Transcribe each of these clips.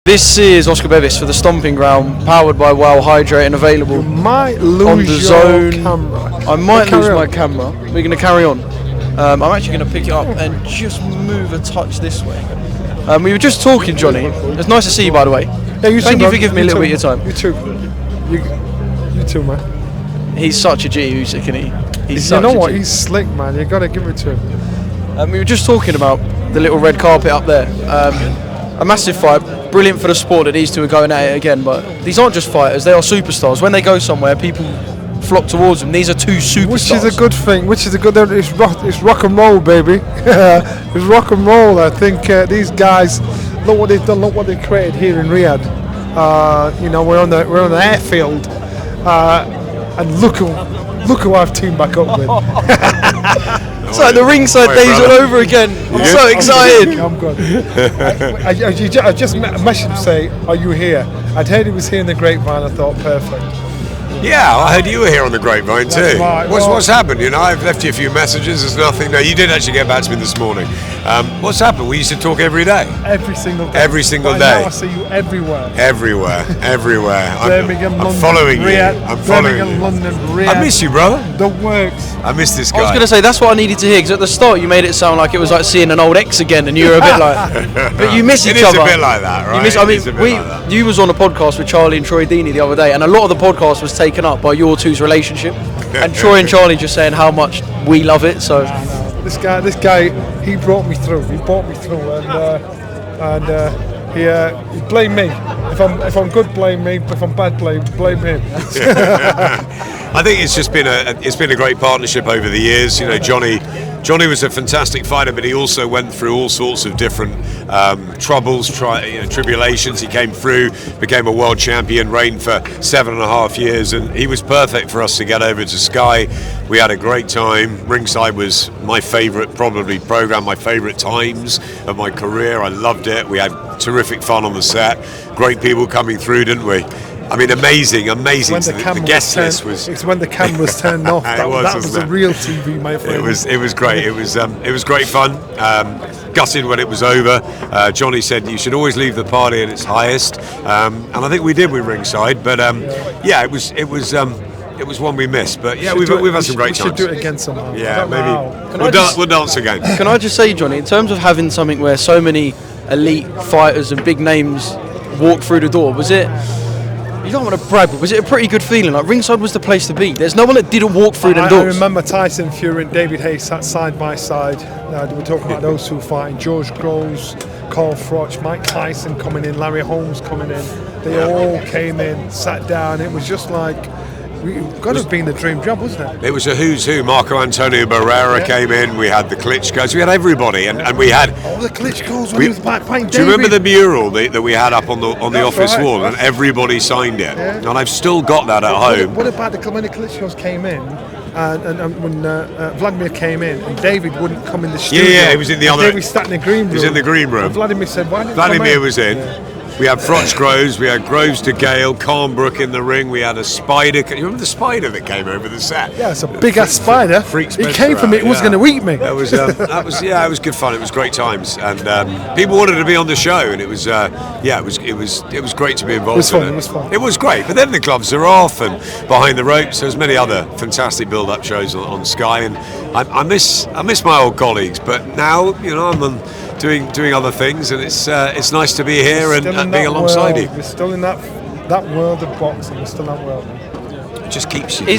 This is Oscar Bevis for the Stomping Ground, powered by Wow Hydrate and available You might lose on the your DAZN. camera. I might lose my camera. We're going to carry on. I'm actually going to pick it up and just move a touch this way. We were just talking, Johnny. It's nice to see you, by the way. Yeah, you Thank too, you for giving me a little bit of your time. You too. You too, man. He's such a G, Usyk, isn't he? You know what? He's slick, man. You got to give it to him. We were just talking about the little red carpet up there. A massive fight, brilliant for the sport that these two are going at it again, but these aren't just fighters, they are superstars. When they go somewhere, people flock towards them. These are two superstars. Which is a good thing, it's rock and roll, baby. It's rock and roll. I think these guys, look what they've done, look what they created here in Riyadh. We're on the airfield, and look who I've teamed back up with. It's like the ringside days all over again. I'm so excited. I'm good. I just messaged him to say, are you here? I'd heard he was here in the grapevine. I thought, perfect. Yeah, I heard you were here on the grapevine too. Right. What's happened? I've left you a few messages. There's nothing. No, you did actually get back to me this morning. What's happened? We used to talk every day. Every single day. Every single day. Now I see you everywhere. Everywhere. Birmingham, I'm London, following Riyadh, you. I'm following Birmingham, you. London, Riyadh. I miss you, brother. The works. I miss this guy. I was going to say, that's what I needed to hear, because at the start you made it sound like it was like seeing an old ex again, and you were a bit like, but you miss each other. It is a bit like that, right? You was on a podcast with Charlie and Troy Deeney the other day, and a lot of the podcast was taken up by your two's relationship, and Troy and Charlie just saying how much we love it. So this guy, he brought me through. He blamed me. If I'm good, blame me. If I'm bad, blame him. I think it's just been a great partnership over the years. Johnny was a fantastic fighter, but he also went through all sorts of different troubles, tribulations. He came through, became a world champion, reigned for 7.5 years, and he was perfect for us to get over to Sky. We had a great time. Ringside was my favourite, probably program, my favourite times of my career. I loved it. We had terrific fun on the set. Great people coming through, didn't we? I mean, amazing. The guest list was. It's when the camera was turned off. That was a real TV, my friend. It was great. It was great fun. Gutted when it was over. Johnny said you should always leave the party at its highest, and I think we did with Ringside. But it was one we missed. But yeah, we've had some great times. We should do it again somehow. Yeah, maybe we'll dance again. Can I just say, Johnny, in terms of having something where so many elite fighters and big names walk through the door, was it? You don't want to brag, but was it a pretty good feeling? Like, Ringside was the place to be. There's no one that didn't walk through them doors. I remember Tyson, Fury and David Hayes sat side by side. We're talking about those two fighting. George Groves, Carl Froch, Mike Tyson coming in, Larry Holmes coming in. They all came in, sat down. It was just like, it got to have been the dream job, wasn't it? It was a who's who. Marco Antonio Barrera came in. We had the Klitschko's. We had everybody, and we had all the Klitschko's when he was fighting David. Do you remember the mural that we had up on the office wall, and everybody signed it? Yeah. And I've still got that at home. What about when the Klitschko's came in, and when Vladimir came in, and David wouldn't come in the studio? Yeah, he was in the other. David sat in the green room. He was in the green room. And Vladimir said, "Why didn't Vladimir was in." Yeah. We had Froch Groves, we had Groves to Gale, Calmbrook in the ring, we had a spider. You remember the spider that came over the set? Yeah, it's a big ass spider. He came from it was going to eat me. It was good fun. It was great times, and people wanted to be on the show, and it was great to be involved. It was fun. It was great, but then the gloves are off, and behind the ropes, there's many other fantastic build-up shows on Sky, and I miss my old colleagues, but now I'm on doing other things, and it's nice to be here and being alongside you. We're still in that world of boxing. We're still in that world. It just keeps you.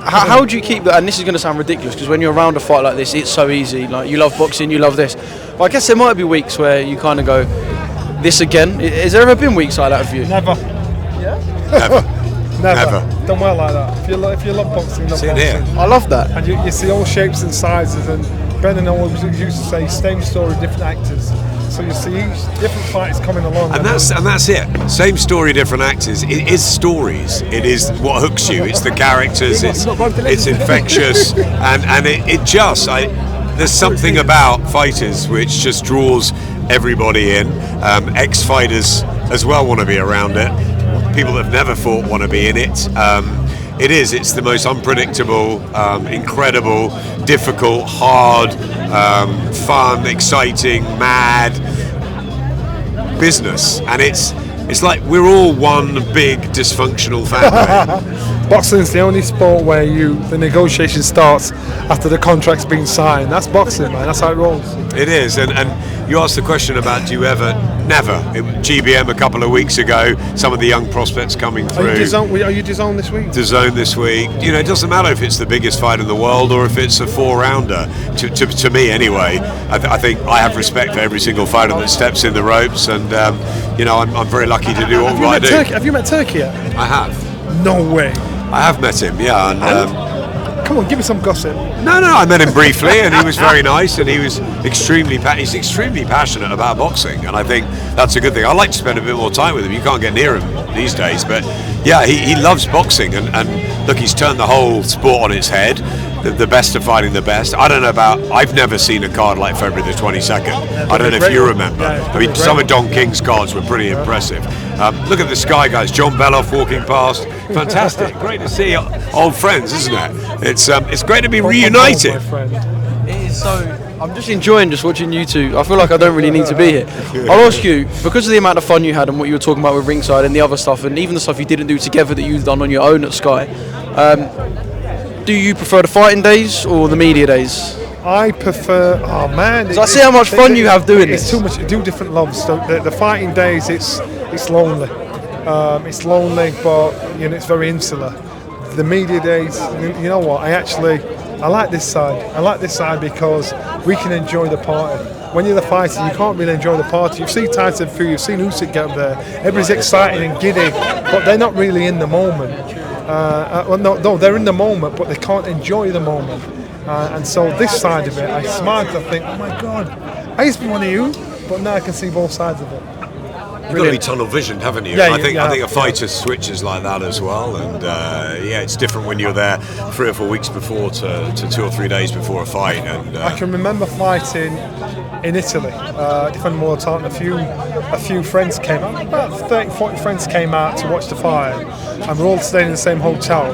How do you keep that? And this is going to sound ridiculous, because when you're around a fight like this, it's so easy. Like, you love boxing, you love this. But I guess there might be weeks where you kind of go, this again. Has there ever been weeks like that for you? Never. Yeah. Never. Don't work like that. If you love boxing, love boxing. Here. I love that. And you see all shapes and sizes, and Brendan always used to say, same story, different actors. So you see different fighters coming along. And that's it. Same story, different actors. It is stories. It is what hooks you. It's the characters. It's infectious, and it just. There's something about fighters which just draws everybody in. Ex-fighters as well want to be around it. People that have never fought want to be in it. It's the most unpredictable, incredible, difficult, hard, fun, exciting, mad business, and it's like we're all one big dysfunctional family. Boxing's the only sport where the negotiation starts after the contract's been signed. That's boxing, man. That's how it rolls. It is, and you asked the question about do you ever? Never. In GBM a couple of weeks ago, some of the young prospects coming through. Are you DAZN this week? DAZN this week. You know, it doesn't matter if it's the biggest fight in the world or if it's a 4-rounder. To me, anyway, I think I have respect for every single fighter that steps in the ropes, and you know, I'm very lucky to do what I do. Have you met Turkey yet? I have. No way. I have met him, yeah. And come on, give me some gossip. No, I met him briefly, and he was very nice, and he was extremely passionate about boxing, and I think that's a good thing. I like to spend a bit more time with him. You can't get near him these days, but yeah, he loves boxing, and look, he's turned the whole sport on its head. The best are fighting the best. I don't know I've never seen a card like February the 22nd. I don't know if you remember. I mean, some of Don King's cards were pretty impressive. Look at the Sky guys, John Beloff walking past. Fantastic. Great to see old friends, isn't it? It's great to be reunited. It is so. I'm just enjoying just watching you two. I feel like I don't really need to be here. I'll ask you, because of the amount of fun you had and what you were talking about with Ringside and the other stuff, and even the stuff you didn't do together that you've done on your own at Sky, do you prefer the fighting days or the media days? I prefer. Oh man! I see how much fun you have doing this. It's too much. You do different loves. So the fighting days, it's lonely. It's lonely, but you know, it's very insular. The media days, you know what? I like this side. I like this side because we can enjoy the party. When you're the fighter, you can't really enjoy the party. You've seen Tyson through, you've seen Usyk get up there. Everybody's excited and giddy, but they're not really in the moment. No, they're in the moment, but they can't enjoy the moment. And so this side of it, I smile because I think, oh my God, I used to be one of you, but now I can see both sides of it. You've got to be tunnel visioned, haven't you? Yeah, I think a fighter switches like that as well, and yeah, it's different when you're there 3 or 4 weeks before to 2 or 3 days before a fight. And I can remember fighting in Italy, defending world title. A few friends came out, about 30, 40 friends came out to watch the fight, and we're all staying in the same hotel.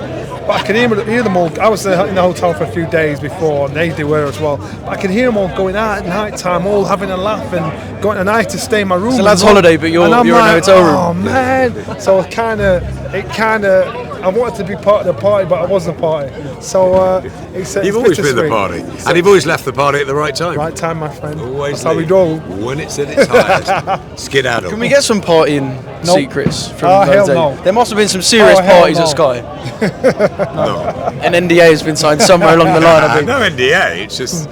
But I could hear them all. I was in the hotel for a few days before, and they were as well. But I could hear them all going out at night time, all having a laugh and going. And I had to stay in my room. It's a lad's holiday, but you're in a hotel room. Oh man! So it kind of. I wanted to be part of the party, but I wasn't a party. So you've always been the party, and you've always left the party at the right time. Right time, my friend. Always. That's how we roll. When it's at its highest. Skedaddle. Can we get some partying secrets from hell those days? no. There must have been some serious parties at Sky. No. An NDA has been signed somewhere along the line, I think. No NDA. It's just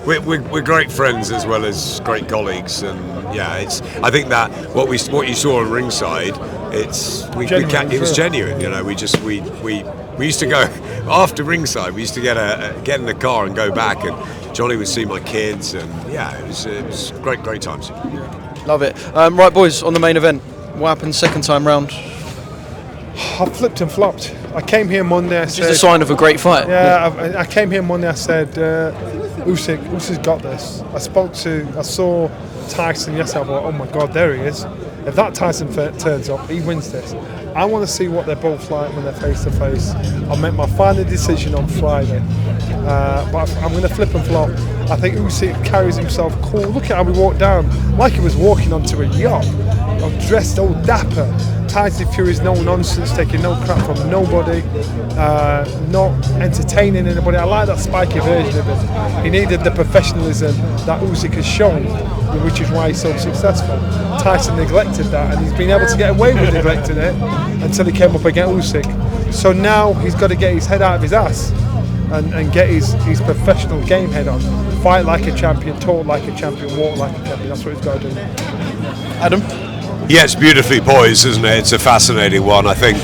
we're great friends as well as great colleagues, and I think that what you saw on Ringside, it was genuine. You know, we used to go after Ringside. We used to get in the car and go back, and Johnny would see my kids, and it was great times. Love it. Right, boys, on the main event, what happened second time round? I flipped and flopped. I came here Monday. I said, just a sign of a great fight. Yeah, I came here Monday. I said, Usyk's got this. I saw Tyson yesterday. I thought, oh my God, there he is. If that Tyson turns up, he wins this. I want to see what they're both like when they're face to face. I'll make my final decision on Friday. But I'm going to flip and flop. I think Usyk carries himself cool. Look at how he walked down, like he was walking onto a yacht. Dressed all dapper. Tyson Fury's no nonsense, taking no crap from nobody, not entertaining anybody. I like that spiky version of it. He needed the professionalism that Usyk has shown, which is why he's so successful. Tyson neglected that, and he's been able to get away with neglecting it until he came up against Usyk. So now he's got to get his head out of his ass and get his professional game head on. Fight like a champion, talk like a champion, walk like a champion. That's what he's got to do. Adam? Yeah, it's beautifully poised, isn't it? It's a fascinating one. I think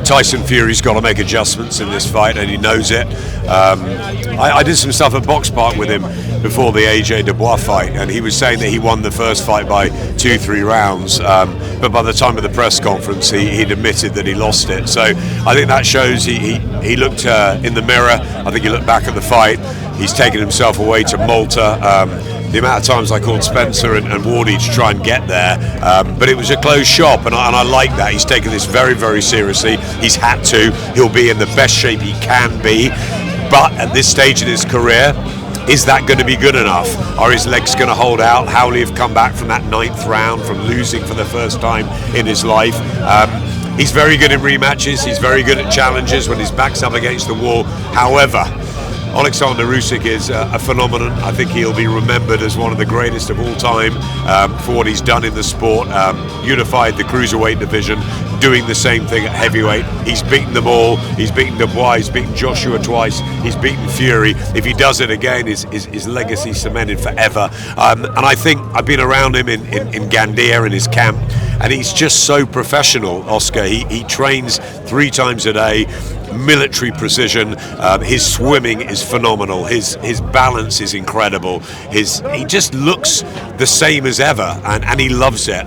Tyson Fury's got to make adjustments in this fight, and he knows it. I did some stuff at Box Park with him before the AJ Dubois fight, and he was saying that he won the first fight by 2-3 rounds, but by the time of the press conference, he'd admitted that he lost it. So I think that shows he looked in the mirror. I think he looked back at the fight. He's taken himself away to Malta. The amount of times I called Spencer and Wardy to try and get there, but it was a closed shop, and I like that. He's taken this very, very seriously. He's had to. He'll be in the best shape he can be, but at this stage in his career, Is that going to be good enough? Are his legs going to hold out? How will he have come back from that 9th round, from losing for the first time in his life? He's very good in rematches. He's very good at challenges when his back's up against the wall. However, Oleksandr Usyk is a phenomenon. I think he'll be remembered as one of the greatest of all time for what he's done in the sport. Unified the cruiserweight division, doing the same thing at heavyweight. He's beaten them all. He's beaten Dubois, he's beaten Joshua twice, he's beaten Fury. If he does it again, his legacy cemented forever. And I think I've been around him in Gandia, in his camp, and he's just so professional, Oscar. He trains 3 times a day, military precision. His swimming is phenomenal. His balance is incredible. He just looks the same as ever, and he loves it.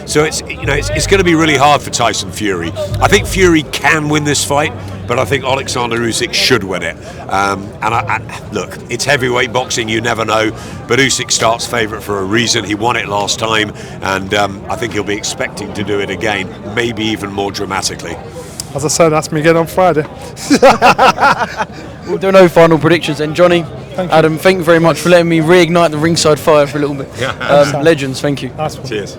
So it's going to be really hard for Tyson Fury. I think Fury can win this fight, but I think Oleksandr Usyk should win it. Look, it's heavyweight boxing, you never know, but Usyk starts favourite for a reason. He won it last time, and I think he'll be expecting to do it again, maybe even more dramatically. As I said, ask me again on Friday. We'll do no final predictions then. Johnny, Adam, thank you very much for letting me reignite the ringside fire for a little bit. Legends, thank you. Nice one. Cheers.